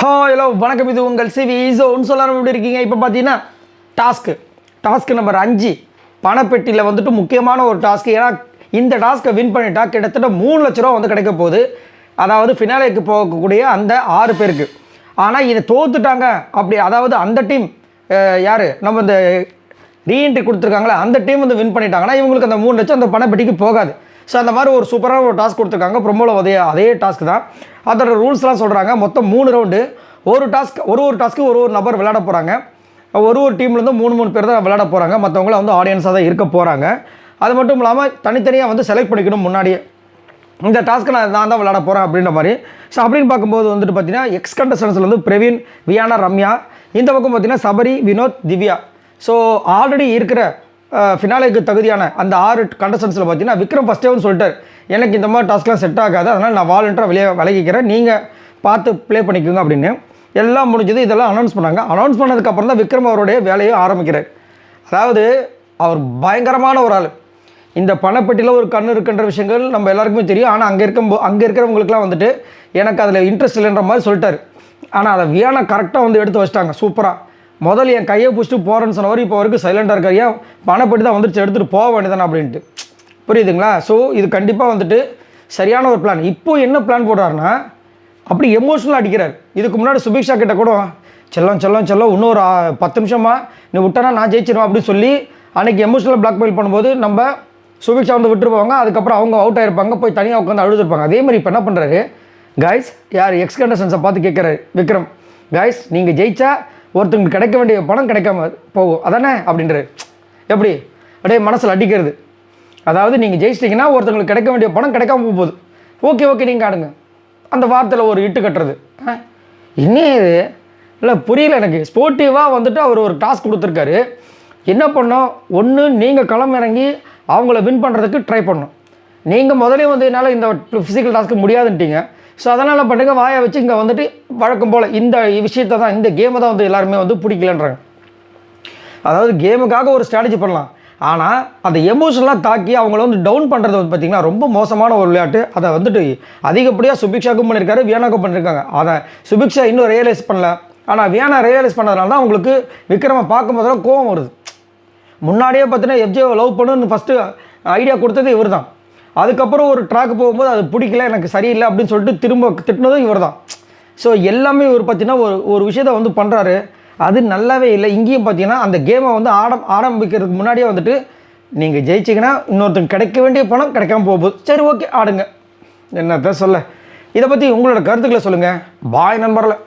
Hello வணக்கம், இது உங்கள் சிவி ஈஸோன்னு சொல்லாமல் எப்படி இருக்கீங்க? இப்போ பார்த்தீங்கன்னா டாஸ்க்கு நம்பர் 5 பணப்பெட்டியில் வந்துட்டு முக்கியமான ஒரு டாஸ்க்கு. ஏன்னா இந்த டாஸ்க்கை வின் பண்ணிட்டா கிட்டத்தட்ட 3 லட்ச ரூபா வந்து கிடைக்க போகுது. அதாவது ஃபினாலேக்கு போகக்கூடிய அந்த 6 பேருக்கு. ஆனால் இதை தோத்துட்டாங்க அப்படி, அதாவது அந்த டீம் யார் நம்ம இந்த ரீஎன்ட்ரி கொடுத்துருக்காங்களே அந்த டீம் வந்து வின் பண்ணிட்டாங்கன்னா இவங்களுக்கு அந்த 3 லட்சம் அந்த பணப்பெட்டிக்கு போகாது. ஸோ அந்த மாதிரி ஒரு சூப்பரான ஒரு டாஸ்க் கொடுத்துருக்காங்க. ப்ரொமோவில் அதே டாஸ்க் தான். அதோட ரூல்ஸ்லாம் சொல்கிறாங்க. மொத்தம் 3 ரவுண்டு. ஒரு டாஸ்க்கு ஒரு நபர் விளையாட போகிறாங்க. ஒரு டீம்லேருந்து 3 பேர் தான் விளையாட போகிறாங்க. மற்றவங்கள வந்து ஆடியன்ஸாக தான் இருக்க போகிறாங்க. அது மட்டும் இல்லாமல் தனித்தனியாக வந்து செலக்ட் பண்ணிக்கணும் முன்னாடியே. இந்த டாஸ்க்கு நான் தான் விளையாட போகிறேன் அப்படின்ற மாதிரி. ஸோ அப்படின்னு பார்க்கும்போது வந்துட்டு பார்த்தீங்கன்னா எக்ஸ் கண்டஸ்டன்ஸில் வந்து பிரவீன், வியானா, ரம்யா. இந்த பக்கம் பார்த்தீங்கன்னா சபரி, வினோத், திவ்யா. ஸோ ஆல்ரெடி இருக்கிற ஃபினாலேக்கு தகுதியான அந்த 6 கண்டஸ்டன்ஸில் பார்த்தீங்கன்னா விக்ரம் ஃபஸ்ட்டே வந்து சொல்லிட்டார், எனக்கு இந்த மாதிரி டாஸ்க்லாம் செட் ஆகாது, அதனால் நான் வாலண்டியராக விலகிக்கிறேன், நீங்கள் பார்த்து ப்ளே பண்ணிக்கோங்க அப்படின்னு. எல்லாம் முடிஞ்சது. இதெல்லாம் அனௌன்ஸ் பண்ணாங்க. அனௌன்ஸ் பண்ணதுக்கப்புறம் தான் விக்ரம் அவருடைய வேலையை ஆரம்பிக்கிறார். அதாவது அவர் பயங்கரமான ஒரு ஆள். இந்த பணப்பெட்டியில் ஒரு கண் இருக்குன்ற விஷயங்கள் நம்ம எல்லாருக்குமே தெரியும். ஆனால் அங்கே இருக்கிறவங்களுக்குலாம் வந்துட்டு எனக்கு அதில் இன்ட்ரெஸ்ட் இல்லைன்ற மாதிரி சொல்லிட்டார். ஆனால் அதை வியானா கரெக்டாக வந்து எடுத்து வச்சிட்டாங்க சூப்பராக. முதல்ல என் கையை பிடிச்சிட்டு போகிறேன்னு சொன்னவர் இப்போ வரைக்கும் சைலண்டாக இருக்கார். ஏன் பணப்பெட்டி தான் வந்துட்டு எடுத்துகிட்டு போக வேண்டியதானே அப்படின்ட்டு. புரியுதுங்களா? ஸோ இது கண்டிப்பாக வந்துட்டு சரியான ஒரு பிளான். இப்போ என்ன பிளான் போடுறாருன்னா அப்படி எமோஷனலாக அடிக்கிறார். இதுக்கு முன்னாடி சுபிக்ஷா கிட்ட கூட செல்லம் இன்னொரு 10 நிமிஷமாக நீ விட்டானா நான் ஜெயிச்சிருவேன் அப்படின்னு சொல்லி அன்றைக்கி எமோஷனலாக பிளாக்மெயில் பண்ணும்போது நம்ம சுபிக்ஷா வந்து விட்டுருப்பாங்க. அதுக்கப்புறம் அவங்க அவுட் ஆகிருப்பாங்க, போய் தனியாக உட்காந்து அழுதுருப்பாங்க. அதே மாதிரி இப்போ என்ன பண்ணுறாரு, கைஸ் யார் எக்ஸ் கண்டஸ்டன்ஸை பார்த்து கேட்குறாரு விக்ரம், கைஸ் நீங்கள் ஜெயிச்சா ஒருத்தங்களுக்கு கிடைக்க வேண்டிய பணம் கிடைக்காம போகும் அதானே அப்படின்றாரு. எப்படி அப்படியே மனசில் அடிக்கிறது. அதாவது நீங்கள் ஜெயிச்சிட்டிங்கன்னா ஒருத்தங்களுக்கு கிடைக்க வேண்டிய பணம் கிடைக்காம போகுது. ஓகே நீங்கள் ஆடுங்க. அந்த வார்த்தையில் ஒரு இட்டு கட்டுறது. இன்னும் இது இல்லை புரியல எனக்கு. ஸ்போர்ட்டிவாக வந்துட்டு அவர் ஒரு டாஸ்க் கொடுத்துருக்காரு. என்ன பண்ணோம், ஒன்று நீங்கள் களம் இறங்கி அவங்கள வின் பண்ணுறதுக்கு ட்ரை பண்ணணும். நீங்கள் முதலே வந்து என்னால் இந்த ஃபிசிக்கல் டாஸ்க்கு முடியாதுன்ட்டீங்க. ஸோ அதனால் பண்ணுங்க, வாயை வச்சு இங்கே வந்துட்டு வழக்கம் போல் இந்த விஷயத்தை தான், இந்த கேமை தான் வந்து எல்லாருமே வந்து பிடிக்கலன்றாங்க. அதாவது கேமுக்காக ஒரு ஸ்ட்ராட்டஜி பண்ணலாம், ஆனால் அந்த எமோஷனலாக தாக்கி அவங்கள வந்து டவுன் பண்ணுறது வந்து பார்த்திங்கன்னா ரொம்ப மோசமான ஒரு விளையாட்டு. அதை வந்துட்டு அதிகப்படியாக சுபிக்ஷாக்கும் பண்ணியிருக்காரு, வியானாக்கும் பண்ணியிருக்காங்க. அதை சுபிக்ஷா இன்னும் ரியலைஸ் பண்ணல. ஆனால் வியானா ரியலைஸ் பண்ணதுனால தான் அவங்களுக்கு விக்ரமை பார்க்கும்போதெல்லாம் கோவம் வருது. முன்னாடியே பார்த்தீங்கன்னா எஃப்ஜேவை லவ் பண்ணுன்னு ஃபஸ்ட்டு ஐடியா கொடுத்தது இவர் தான். அதுக்கப்புறம் ஒரு ட்ராக் போகும்போது அது பிடிக்கல, எனக்கு சரியில்லை அப்படின்னு சொல்லிட்டு திரும்ப திட்டினதும் இவர் தான். ஸோ எல்லாமே இவர் பார்த்தீங்கன்னா ஒரு விஷயத்தை வந்து பண்ணுறாரு, அது நல்லாவே இல்லை. இங்கேயும் பார்த்தீங்கன்னா அந்த கேமை வந்து ஆரம்பிக்கிறதுக்கு முன்னாடியே வந்துட்டு நீங்கள் ஜெயிச்சிங்கன்னா இன்னொருத்தங்க கிடைக்க வேண்டிய பணம் கிடைக்காம போகுது. சரி ஓகே ஆடுங்க, என்னத்தை சொல்ல. இதை பற்றி உங்களோட கருத்துக்களை சொல்லுங்கள். பாய் நண்பர்களே.